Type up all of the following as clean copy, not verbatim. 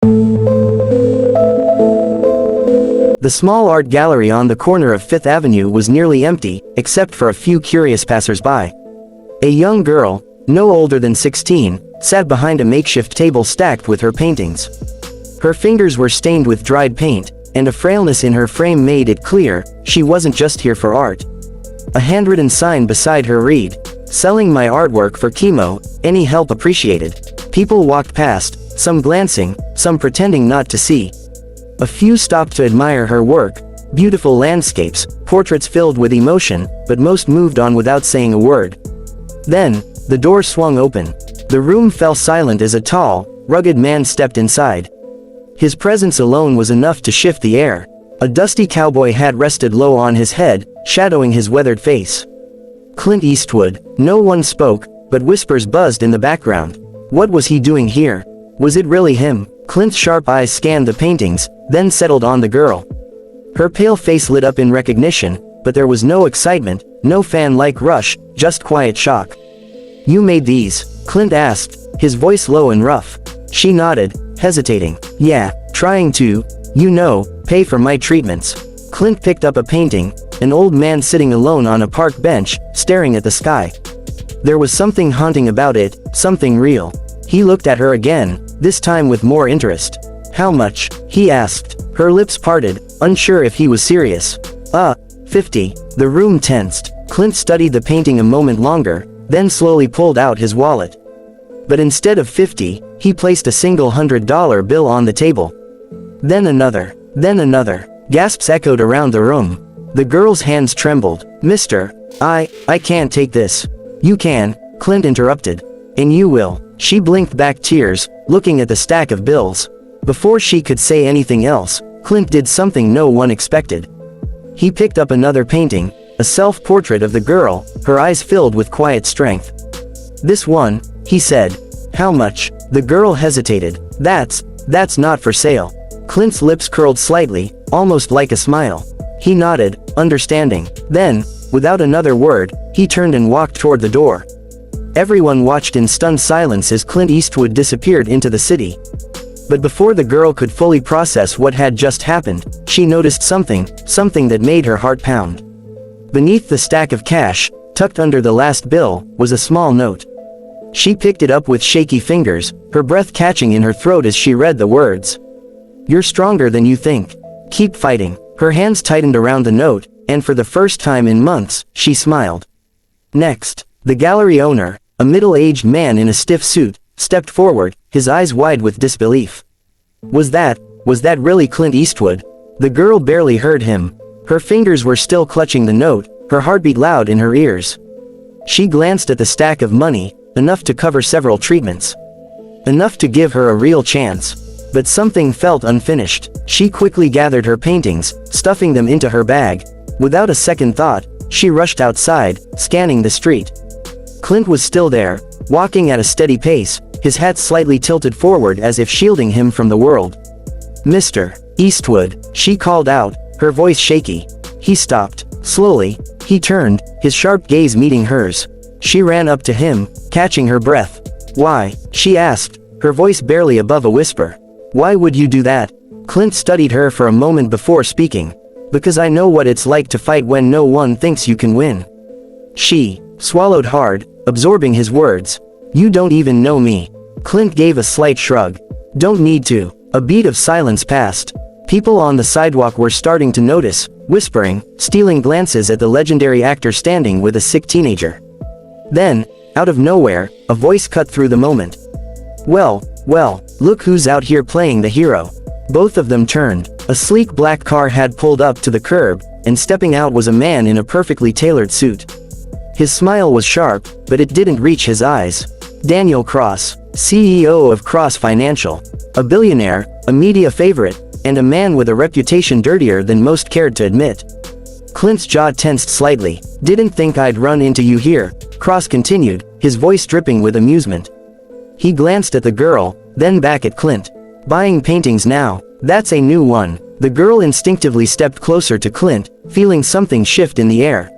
The small art gallery on the corner of Fifth Avenue was nearly empty, except for a few curious passers-by. A young girl, no older than 16, sat behind a makeshift table stacked with her paintings. Her fingers were stained with dried paint, and a frailness in her frame made it clear she wasn't just here for art. A handwritten sign beside her read, "Selling my artwork for Chemo, any help appreciated." People walked past, some glancing, some pretending not to see. A few stopped to admire her work, beautiful landscapes, portraits filled with emotion, but most moved on without saying a word. Then, the door swung open. The room fell silent as a tall, rugged man stepped inside. His presence alone was enough to shift the air. A dusty cowboy hat rested low on his head, shadowing his weathered face. Clint Eastwood. No one spoke, but whispers buzzed in the background. What was he doing here? Was it really him? Clint's sharp eyes scanned the paintings, then settled on the girl. Her pale face lit up in recognition, but there was no excitement, no fan-like rush, just quiet shock. "You made these?" Clint asked, his voice low and rough. She nodded, hesitating. "Yeah, trying to, pay for my treatments." Clint picked up a painting, an old man sitting alone on a park bench, staring at the sky. There was something haunting about it, something real. He looked at her again, this time with more interest. "How much?" he asked. Her lips parted, unsure if he was serious. 50. The room tensed. Clint studied the painting a moment longer, then slowly pulled out his wallet. But instead of 50, he placed a single $100 bill on the table. Then another. Gasps echoed around the room. The girl's hands trembled. "Mister, I can't take this." "You can," Clint interrupted. "And you will." She blinked back tears, looking at the stack of bills. Before she could say anything else, Clint did something no one expected. He picked up another painting, a self-portrait of the girl, her eyes filled with quiet strength. "This one," he said. "How much?" The girl hesitated. That's not for sale." Clint's lips curled slightly, almost like a smile. He nodded, understanding. Then, without another word, he turned and walked toward the door. Everyone watched in stunned silence as Clint Eastwood disappeared into the city. But before the girl could fully process what had just happened, she noticed something that made her heart pound. Beneath the stack of cash, tucked under the last bill, was a small note. She picked it up with shaky fingers, her breath catching in her throat as she read the words. "You're stronger than you think. Keep fighting." Her hands tightened around the note, and for the first time in months, she smiled. Next, the gallery owner, a middle-aged man in a stiff suit, stepped forward, his eyes wide with disbelief. Was that really Clint Eastwood? The girl barely heard him. Her fingers were still clutching the note, her heartbeat loud in her ears. She glanced at the stack of money, enough to cover several treatments. Enough to give her a real chance. But something felt unfinished. She quickly gathered her paintings, stuffing them into her bag. Without a second thought, she rushed outside, scanning the street. Clint was still there, walking at a steady pace, his hat slightly tilted forward as if shielding him from the world. "Mr. Eastwood," she called out, her voice shaky. He stopped. Slowly, he turned, his sharp gaze meeting hers. She ran up to him, catching her breath. "Why?" she asked, her voice barely above a whisper. "Why would you do that?" Clint studied her for a moment before speaking. "Because I know what it's like to fight when no one thinks you can win." She swallowed hard, absorbing his words. "You don't even know me." Clint gave a slight shrug. "Don't need to." A beat of silence passed. People on the sidewalk were starting to notice, whispering, stealing glances at the legendary actor standing with a sick teenager. Then, out of nowhere, a voice cut through the moment. Well, look who's out here playing the hero." Both of them turned. A sleek black car had pulled up to the curb, and stepping out was a man in a perfectly tailored suit. His smile was sharp, but it didn't reach his eyes. Daniel Cross, CEO of Cross Financial. A billionaire, a media favorite, and a man with a reputation dirtier than most cared to admit. Clint's jaw tensed slightly. "Didn't think I'd run into you here," Cross continued, his voice dripping with amusement. He glanced at the girl, then back at Clint. "Buying paintings now, that's a new one." The girl instinctively stepped closer to Clint, feeling something shift in the air.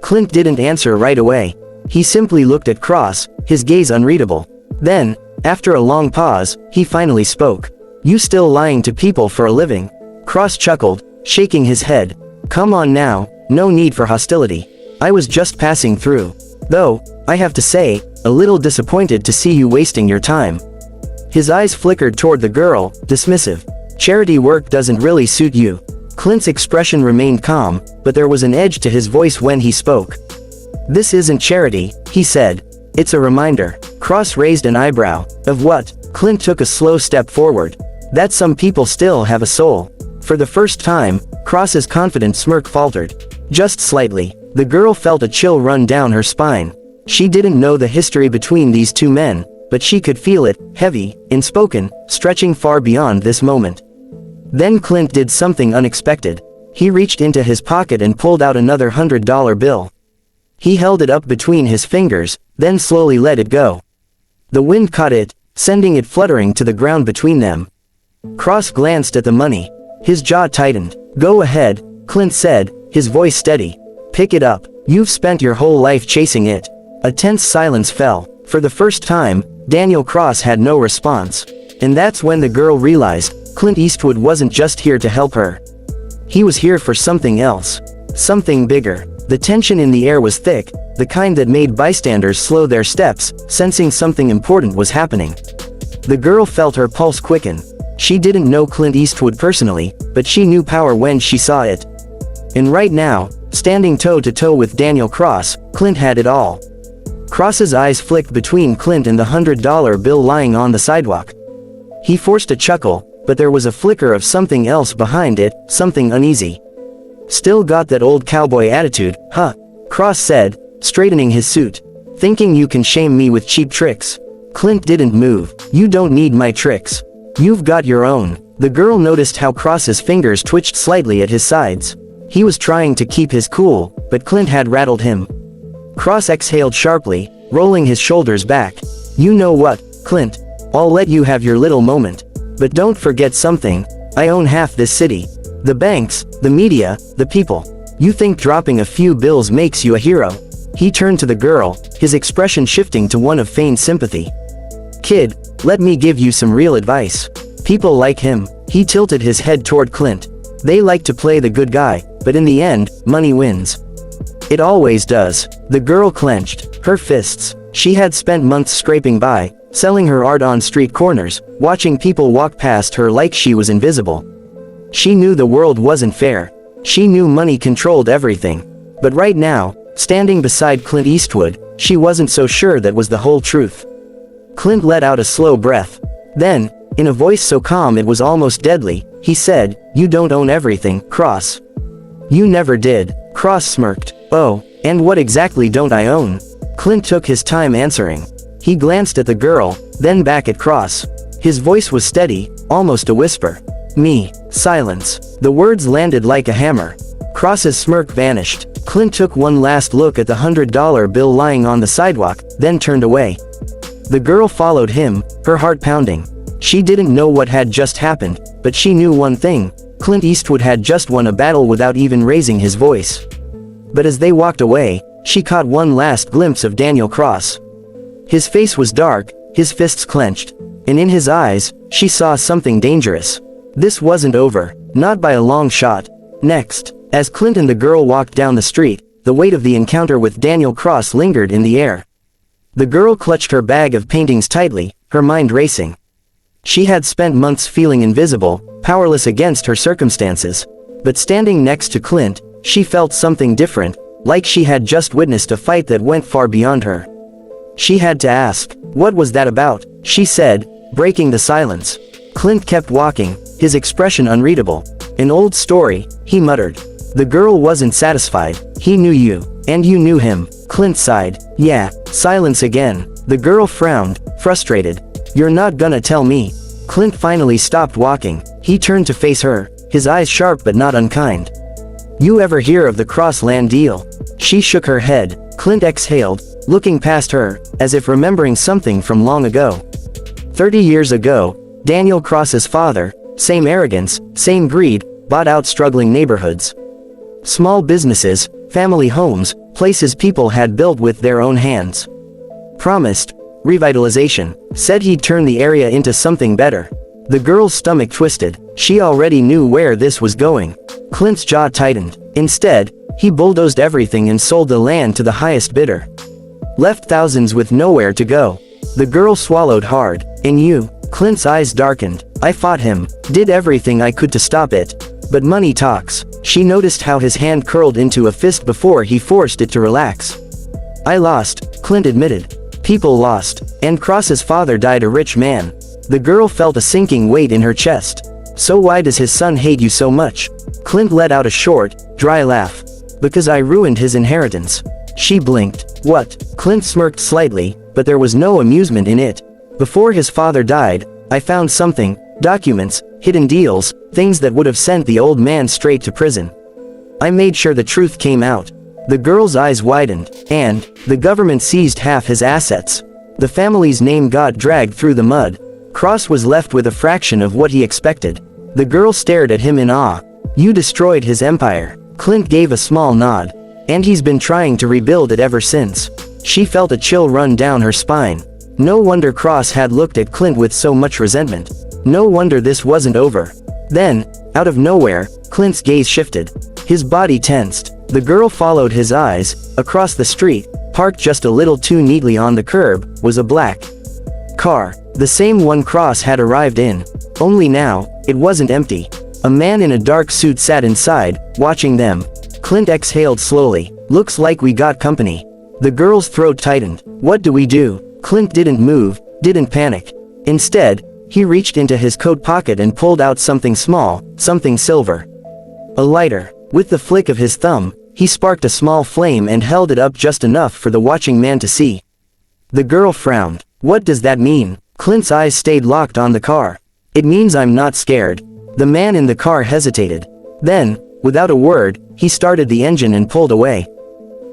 Clint didn't answer right away. He simply looked at Cross, his gaze unreadable. Then, after a long pause, he finally spoke. You still lying to people for a living? Cross chuckled, shaking his head. Come on now, no need for hostility. I was just passing through. Though, I have to say, a little disappointed to see you wasting your time. His eyes flickered toward the girl, dismissive. Charity work doesn't really suit you. Clint's expression remained calm, but there was an edge to his voice when he spoke. This isn't charity, he said. It's a reminder. Cross raised an eyebrow. Of what? Clint took a slow step forward. That some people still have a soul. For the first time, Cross's confident smirk faltered. Just slightly. The girl felt a chill run down her spine. She didn't know the history between these two men, but she could feel it, heavy, unspoken, stretching far beyond this moment. Then Clint did something unexpected. He reached into his pocket and pulled out another $100 bill. He held it up between his fingers, then slowly let it go. The wind caught it, sending it fluttering to the ground between them. Cross glanced at the money. His jaw tightened. Go ahead, Clint said, his voice steady. Pick it up. You've spent your whole life chasing it. A tense silence fell. For the first time, Daniel Cross had no response. And that's when the girl realized, Clint Eastwood wasn't just here to help her. He was here for something else. Something bigger. The tension in the air was thick, the kind that made bystanders slow their steps, sensing something important was happening. The girl felt her pulse quicken. She didn't know Clint Eastwood personally, but she knew power when she saw it. And right now, standing toe-to-toe with Daniel Cross, Clint had it all. Cross's eyes flicked between Clint and the $100 bill lying on the sidewalk. He forced a chuckle, but there was a flicker of something else behind it, something uneasy. Still got that old cowboy attitude, huh? Cross said, straightening his suit. Thinking you can shame me with cheap tricks. Clint didn't move. You don't need my tricks. You've got your own. The girl noticed how Cross's fingers twitched slightly at his sides. He was trying to keep his cool, but Clint had rattled him. Cross exhaled sharply, rolling his shoulders back. You know what, Clint? I'll let you have your little moment. But don't forget something. I own half this city. The banks, the media, the people. You think dropping a few bills makes you a hero? He turned to the girl, his expression shifting to one of feigned sympathy. Kid, let me give you some real advice. People like him. He tilted his head toward Clint. They like to play the good guy, but in the end, money wins. It always does. The girl clenched her fists. She had spent months scraping by, selling her art on street corners, watching people walk past her like she was invisible. She knew the world wasn't fair. She knew money controlled everything. But right now, standing beside Clint Eastwood, she wasn't so sure that was the whole truth. Clint let out a slow breath. Then, in a voice so calm it was almost deadly, he said, You don't own everything, Cross. You never did. Cross smirked. Oh, and what exactly don't I own? Clint took his time answering. He glanced at the girl, then back at Cross. His voice was steady, almost a whisper. Me. Silence. The words landed like a hammer. Cross's smirk vanished. Clint took one last look at the $100 bill lying on the sidewalk, then turned away. The girl followed him, her heart pounding. She didn't know what had just happened, but she knew one thing. Clint Eastwood had just won a battle without even raising his voice. But as they walked away, she caught one last glimpse of Daniel Cross. His face was dark, his fists clenched, and in his eyes, she saw something dangerous. This wasn't over, not by a long shot. Next, as Clint and the girl walked down the street, the weight of the encounter with Daniel Cross lingered in the air. The girl clutched her bag of paintings tightly, her mind racing. She had spent months feeling invisible, powerless against her circumstances. But standing next to Clint, she felt something different, like she had just witnessed a fight that went far beyond her. She had to ask, what was that about? She said, breaking the silence. Clint kept walking, his expression unreadable. An old story, he muttered. The girl wasn't satisfied. He knew you, and you knew him. Clint sighed. Yeah. Silence again. The girl frowned, frustrated. You're not gonna tell me. Clint finally stopped walking. He turned to face her, his eyes sharp but not unkind. You ever hear of the Crossland deal? She shook her head. Clint exhaled, looking past her, as if remembering something from long ago. 30 years ago, Daniel Cross's father, same arrogance, same greed, bought out struggling neighborhoods. Small businesses, family homes, places people had built with their own hands. Promised revitalization, said he'd turn the area into something better. The girl's stomach twisted. She already knew where this was going. Clint's jaw tightened. Instead, he bulldozed everything and sold the land to the highest bidder. Left thousands with nowhere to go. The girl swallowed hard. And you? Clint's eyes darkened. I fought him, did everything I could to stop it. But money talks. She noticed how his hand curled into a fist before he forced it to relax. I lost, Clint admitted. People lost. And Cross's father died a rich man. The girl felt a sinking weight in her chest. So why does his son hate you so much? Clint let out a short, dry laugh. Because I ruined his inheritance. She blinked. What? Clint smirked slightly, but there was no amusement in it. Before his father died, I found something, documents, hidden deals, things that would have sent the old man straight to prison. I made sure the truth came out. The girl's eyes widened, and the government seized half his assets. The family's name got dragged through the mud. Cross was left with a fraction of what he expected. The girl stared at him in awe. You destroyed his empire. Clint gave a small nod. And he's been trying to rebuild it ever since. She felt a chill run down her spine. No wonder Cross had looked at Clint with so much resentment. No wonder this wasn't over. Then, out of nowhere, Clint's gaze shifted. His body tensed. The girl followed his eyes. Across the street, parked just a little too neatly on the curb, was a black car. The same one Cross had arrived in. Only now, it wasn't empty. A man in a dark suit sat inside, watching them. Clint exhaled slowly. Looks like we got company. The girl's throat tightened. What do we do? Clint didn't move, didn't panic. Instead, he reached into his coat pocket and pulled out something small, something silver. A lighter. With the flick of his thumb, he sparked a small flame and held it up just enough for the watching man to see. The girl frowned. What does that mean? Clint's eyes stayed locked on the car. It means I'm not scared. The man in the car hesitated. Then, without a word, he started the engine and pulled away.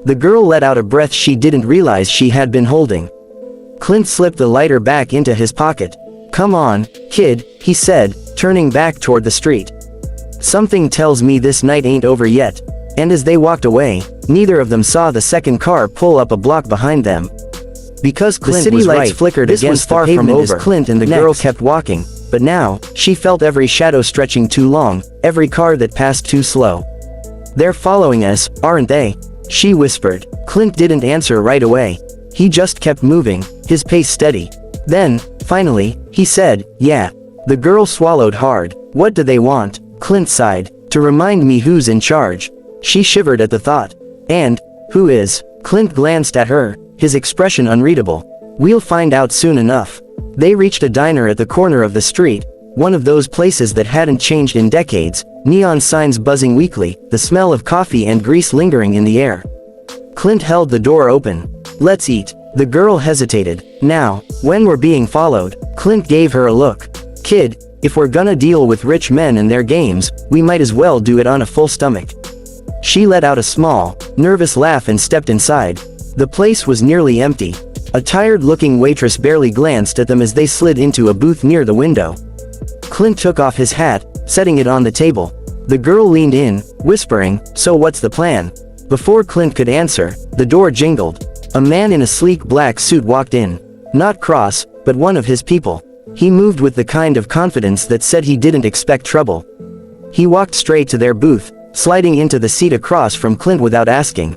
The girl let out a breath she didn't realize she had been holding. Clint slipped the lighter back into his pocket. Come on, kid, he said, turning back toward the street. Something tells me this night ain't over yet. And as they walked away, neither of them saw the second car pull up a block behind them. Because Clint the city lights flickered against the pavement as Clint and the girl kept walking, but now, she felt every shadow stretching too long, every car that passed too slow. They're following us, aren't they? She whispered. Clint didn't answer right away. He just kept moving, his pace steady. Then, finally, he said, yeah. The girl swallowed hard. What do they want? Clint sighed. To remind me who's in charge. She shivered at the thought. And, who is? Clint glanced at her, his expression unreadable. We'll find out soon enough. They reached a diner at the corner of the street, one of those places that hadn't changed in decades, neon signs buzzing weakly, the smell of coffee and grease lingering in the air. Clint held the door open. Let's eat. The girl hesitated. Now, when we're being followed, Clint gave her a look. Kid, if we're gonna deal with rich men and their games, we might as well do it on a full stomach. She let out a small, nervous laugh and stepped inside. The place was nearly empty. A tired-looking waitress barely glanced at them as they slid into a booth near the window. Clint took off his hat, setting it on the table. The girl leaned in, whispering, so what's the plan? Before Clint could answer, the door jingled. A man in a sleek black suit walked in. Not Cross, but one of his people. He moved with the kind of confidence that said he didn't expect trouble. He walked straight to their booth, sliding into the seat across from Clint without asking.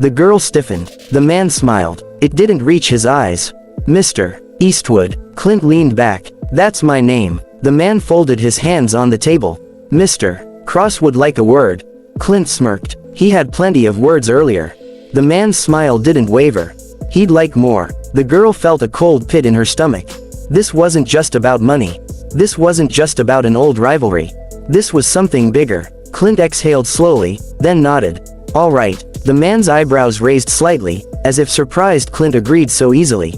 The girl stiffened. The man smiled. It didn't reach his eyes. Mr. Eastwood. Clint leaned back. That's my name. The man folded his hands on the table. Mr. Cross would like a word. Clint smirked. He had plenty of words earlier. The man's smile didn't waver. He'd like more. The girl felt a cold pit in her stomach. This wasn't just about money. This wasn't just about an old rivalry. This was something bigger. Clint exhaled slowly, then nodded. All right. The man's eyebrows raised slightly, as if surprised Clint agreed so easily.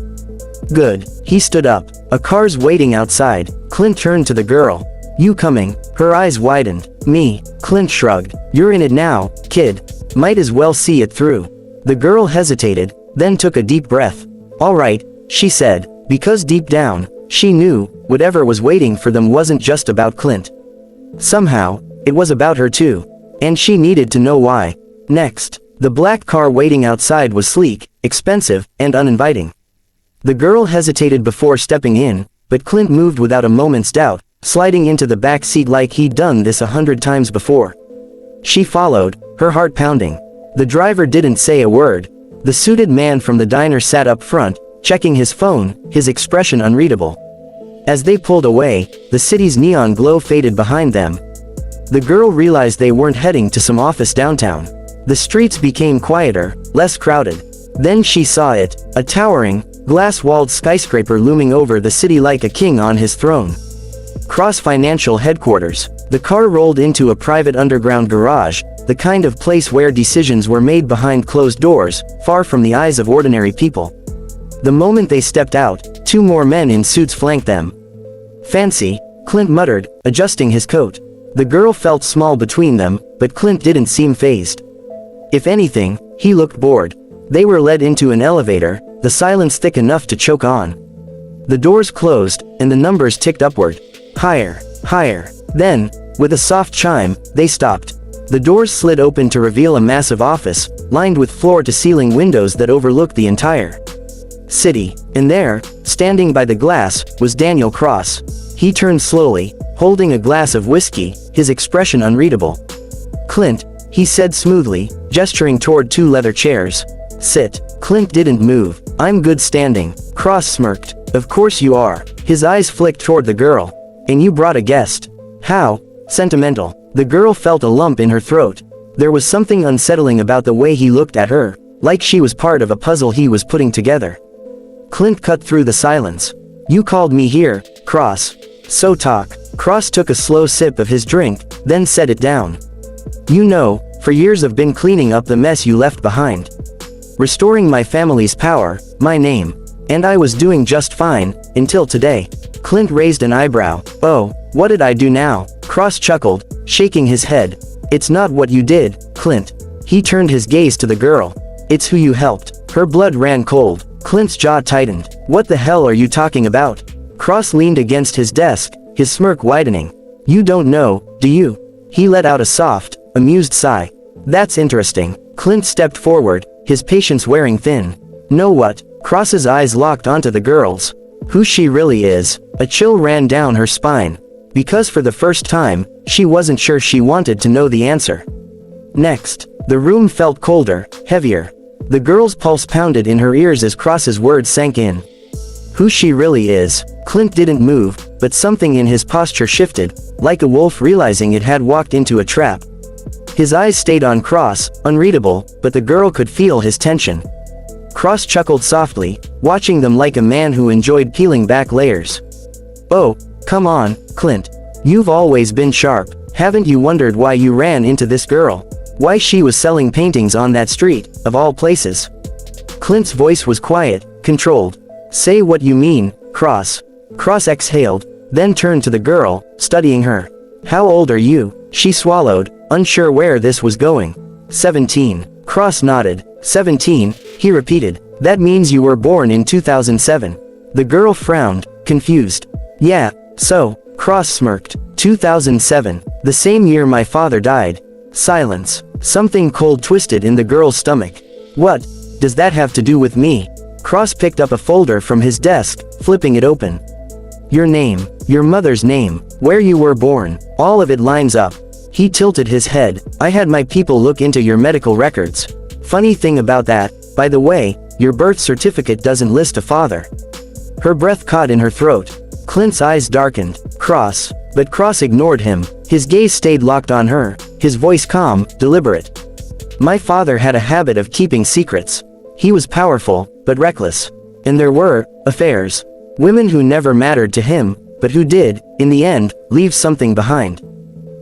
Good. He stood up. A car's waiting outside. Clint turned to the girl. You coming? Her eyes widened. Me. Clint shrugged. You're in it now, kid. Might as well see it through. The girl hesitated, then took a deep breath. All right, she said, because deep down, she knew, whatever was waiting for them wasn't just about Clint. Somehow, it was about her too. And she needed to know why. Next, the black car waiting outside was sleek, expensive, and uninviting. The girl hesitated before stepping in, but Clint moved without a moment's doubt, sliding into the back seat like he'd done this 100 times before. She followed, her heart pounding. The driver didn't say a word. The suited man from the diner sat up front, checking his phone, his expression unreadable. As they pulled away, the city's neon glow faded behind them. The girl realized they weren't heading to some office downtown. The streets became quieter, less crowded. Then she saw it, a towering, glass-walled skyscraper looming over the city like a king on his throne. Cross Financial Headquarters. The car rolled into a private underground garage, the kind of place where decisions were made behind closed doors, far from the eyes of ordinary people. The moment they stepped out, two more men in suits flanked them. "Fancy," Clint muttered, adjusting his coat. The girl felt small between them, but Clint didn't seem fazed. If anything, he looked bored. They were led into an elevator, the silence thick enough to choke on. The doors closed, and the numbers ticked upward. Higher, higher. Then, with a soft chime, they stopped. The doors slid open to reveal a massive office, lined with floor-to-ceiling windows that overlooked the entire city. And there, standing by the glass, was Daniel Cross. He turned slowly, holding a glass of whiskey, his expression unreadable. "Clint," he said smoothly, gesturing toward two leather chairs. "Sit." Clint didn't move. "I'm good standing." Cross smirked. "Of course you are." His eyes flicked toward the girl. "And you brought a guest. How sentimental." The girl felt a lump in her throat. There was something unsettling about the way he looked at her, like she was part of a puzzle he was putting together. Clint cut through the silence. "You called me here, Cross. So talk." Cross took a slow sip of his drink, then set it down. "You know, for years I've been cleaning up the mess you left behind. Restoring my family's power, my name. And I was doing just fine, until today." Clint raised an eyebrow. "Oh, what did I do now?" Cross chuckled, shaking his head. "It's not what you did, Clint." He turned his gaze to the girl. "It's who you helped." Her blood ran cold. Clint's jaw tightened. "What the hell are you talking about?" Cross leaned against his desk, his smirk widening. "You don't know, do you?" He let out a soft, amused sigh. "That's interesting." Clint stepped forward, his patience wearing thin. "Know what?" Cross's eyes locked onto the girl's. "Who she really is." A chill ran down her spine. Because for the first time, she wasn't sure she wanted to know the answer. Next, the room felt colder, heavier. The girl's pulse pounded in her ears as Cross's words sank in. "Who she really is." Clint didn't move, but something in his posture shifted, like a wolf realizing it had walked into a trap. His eyes stayed on Cross, unreadable, but the girl could feel his tension. Cross chuckled softly, watching them like a man who enjoyed peeling back layers. "Oh, come on, Clint. You've always been sharp. Haven't you wondered why you ran into this girl? Why she was selling paintings on that street, of all places?" Clint's voice was quiet, controlled. "Say what you mean, Cross." Cross exhaled, then turned to the girl, studying her. "How old are you?" She swallowed, unsure where this was going. 17. Cross nodded. 17, he repeated. "That means you were born in 2007. The girl frowned, confused. "Yeah, so," Cross smirked. 2007, the same year my father died." Silence. Something cold twisted in the girl's stomach. "What does that have to do with me?" Cross picked up a folder from his desk, flipping it open. "Your name, your mother's name, where you were born, all of it lines up." He tilted his head. "I had my people look into your medical records. Funny thing about that, by the way, your birth certificate doesn't list a father." Her breath caught in her throat. Clint's eyes darkened. "Cross." But Cross ignored him. His gaze stayed locked on her, his voice calm, deliberate. "My father had a habit of keeping secrets. He was powerful, but reckless. And there were affairs. Women who never mattered to him, but who did, in the end, leave something behind."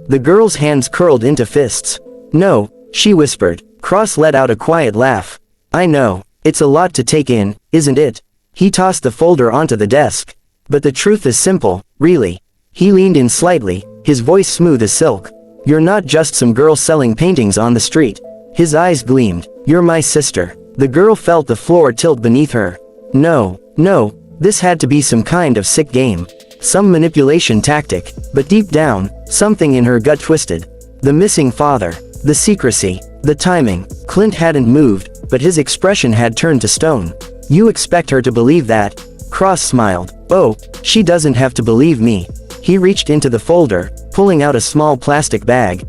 The girl's hands curled into fists. "No," she whispered. Cross let out a quiet laugh. "I know. It's a lot to take in, isn't it?" He tossed the folder onto the desk. "But the truth is simple, really." He leaned in slightly, his voice smooth as silk. "You're not just some girl selling paintings on the street." His eyes gleamed. "You're my sister." The girl felt the floor tilt beneath her. No, this had to be some kind of sick game. Some manipulation tactic, but deep down, something in her gut twisted. The missing father, the secrecy, the timing. Clint hadn't moved, but his expression had turned to stone. "You expect her to believe that?" Cross smiled. Oh, she doesn't have to believe me. He reached into the folder, pulling out a small plastic bag.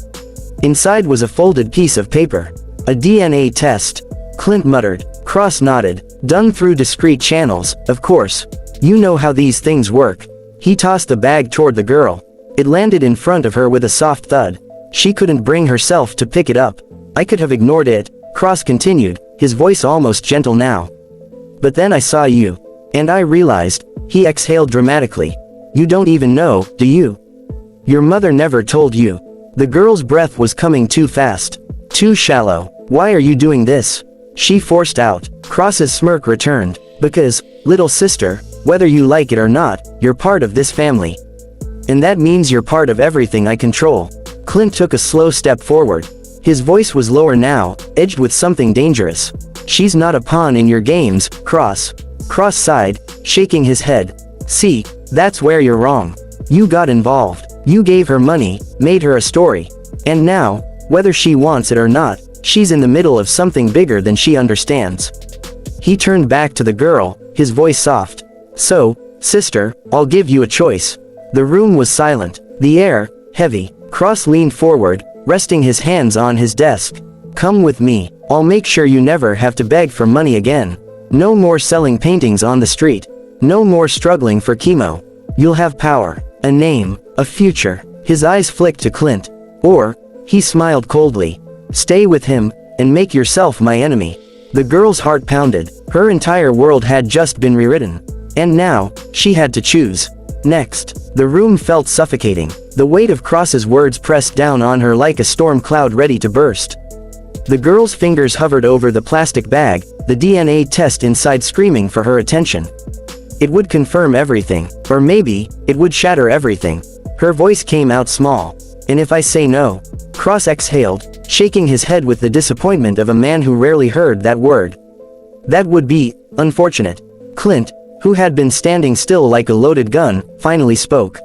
Inside was a folded piece of paper. A DNA test. Clint muttered. Cross nodded. Done through discreet channels, of course. You know how these things work. He tossed the bag toward the girl. It landed in front of her with a soft thud. She couldn't bring herself to pick it up. I could have ignored it, Cross continued, his voice almost gentle now. But then I saw you. And I realized, he exhaled dramatically. You don't even know, do you? Your mother never told you. The girl's breath was coming too fast. Too shallow. Why are you doing this? She forced out. Cross's smirk returned. Because, little sister, whether you like it or not, you're part of this family. And that means you're part of everything I control. Clint took a slow step forward. His voice was lower now, edged with something dangerous. She's not a pawn in your games, Cross. Cross sighed, shaking his head. See, that's where you're wrong. You got involved. You gave her money, made her a story. And now, whether she wants it or not, she's in the middle of something bigger than she understands. He turned back to the girl, his voice soft. So, sister, I'll give you a choice. The room was silent, the air, heavy. Cross leaned forward, resting his hands on his desk. Come with me, I'll make sure you never have to beg for money again. No more selling paintings on the street. No more struggling for chemo. You'll have power, a name, a future. His eyes flicked to Clint. Or, he smiled coldly. Stay with him, and make yourself my enemy. The girl's heart pounded. Her entire world had just been rewritten. And now, she had to choose. Next, the room felt suffocating. The weight of Cross's words pressed down on her like a storm cloud ready to burst. The girl's fingers hovered over the plastic bag, the DNA test inside screaming for her attention. It would confirm everything, or maybe, it would shatter everything. Her voice came out small. And if I say no? Cross exhaled, shaking his head with the disappointment of a man who rarely heard that word. That would be unfortunate. Clint, who had been standing still like a loaded gun, finally spoke.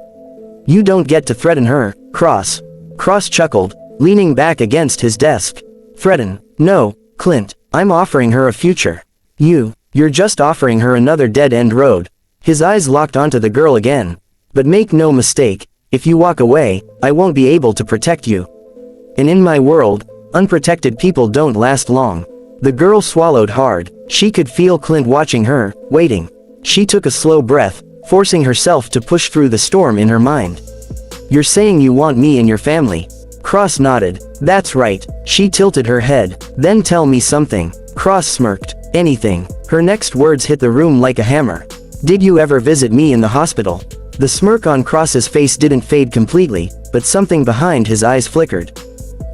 You don't get to threaten her, Cross. Cross chuckled, leaning back against his desk. Threaten? No, Clint, I'm offering her a future. You're just offering her another dead-end road. His eyes locked onto the girl again. But make no mistake, if you walk away, I won't be able to protect you. And in my world, unprotected people don't last long. The girl swallowed hard. She could feel Clint watching her, waiting. She took a slow breath, forcing herself to push through the storm in her mind. You're saying you want me in your family? Cross nodded. That's right. She tilted her head. Then tell me something. Cross smirked. Anything. Her next words hit the room like a hammer. Did you ever visit me in the hospital? The smirk on Cross's face didn't fade completely, but something behind his eyes flickered.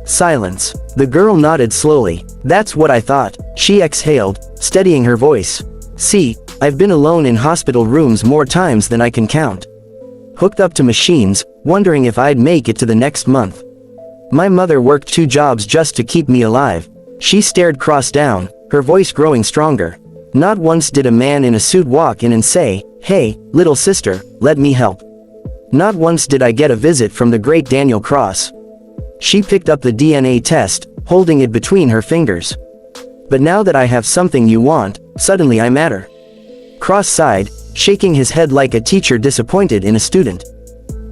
Silence. The girl nodded slowly. That's what I thought. She exhaled, steadying her voice. See, I've been alone in hospital rooms more times than I can count. Hooked up to machines, wondering if I'd make it to the next month. My mother worked 2 jobs just to keep me alive. She stared Cross down, her voice growing stronger. Not once did a man in a suit walk in and say, "Hey, little sister, let me help." Not once did I get a visit from the great Daniel Cross. She picked up the DNA test, holding it between her fingers. But now that I have something you want, suddenly I matter. Cross sighed, shaking his head like a teacher disappointed in a student.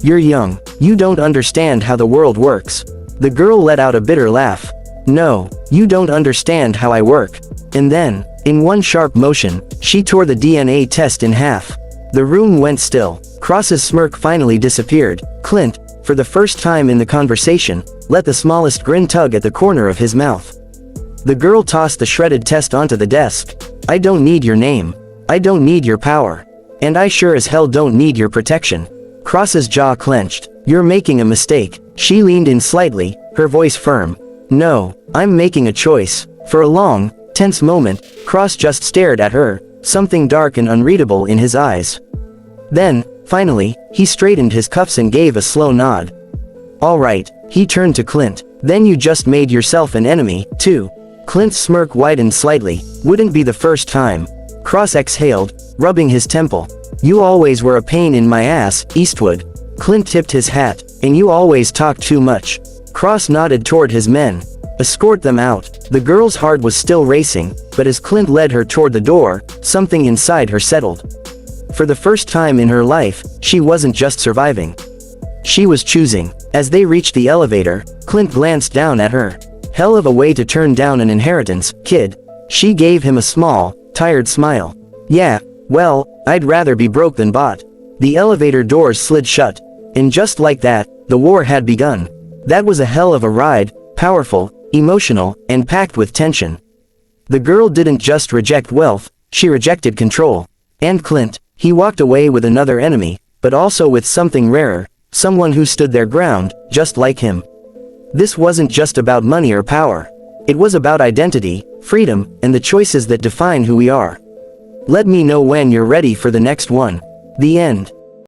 You're young. You don't understand how the world works. The girl let out a bitter laugh. No, you don't understand how I work. And then, in one sharp motion, she tore the DNA test in half. The room went still. Cross's smirk finally disappeared. Clint, for the first time in the conversation, let the smallest grin tug at the corner of his mouth. The girl tossed the shredded test onto the desk. I don't need your name. I don't need your power. And I sure as hell don't need your protection. Cross's jaw clenched. You're making a mistake. She leaned in slightly, her voice firm. No, I'm making a choice. For a long, tense moment, Cross just stared at her, something dark and unreadable in his eyes. Then, finally, he straightened his cuffs and gave a slow nod. All right, he turned to Clint. Then you just made yourself an enemy, too. Clint's smirk widened slightly. Wouldn't be the first time. Cross exhaled, rubbing his temple. You always were a pain in my ass, Eastwood. Clint tipped his hat. And you always talk too much. Cross nodded toward his men. Escort them out. The girl's heart was still racing, but as Clint led her toward the door, something inside her settled. For the first time in her life, she wasn't just surviving. She was choosing. As they reached the elevator, Clint glanced down at her. Hell of a way to turn down an inheritance, kid. She gave him a small, tired smile. Yeah, well, I'd rather be broke than bought. The elevator doors slid shut. And just like that, the war had begun. That was a hell of a ride, powerful, emotional, and packed with tension. The girl didn't just reject wealth, she rejected control. And Clint, he walked away with another enemy, but also with something rarer, someone who stood their ground, just like him. This wasn't just about money or power. It was about identity, freedom, and the choices that define who we are. Let me know when you're ready for the next one. The end.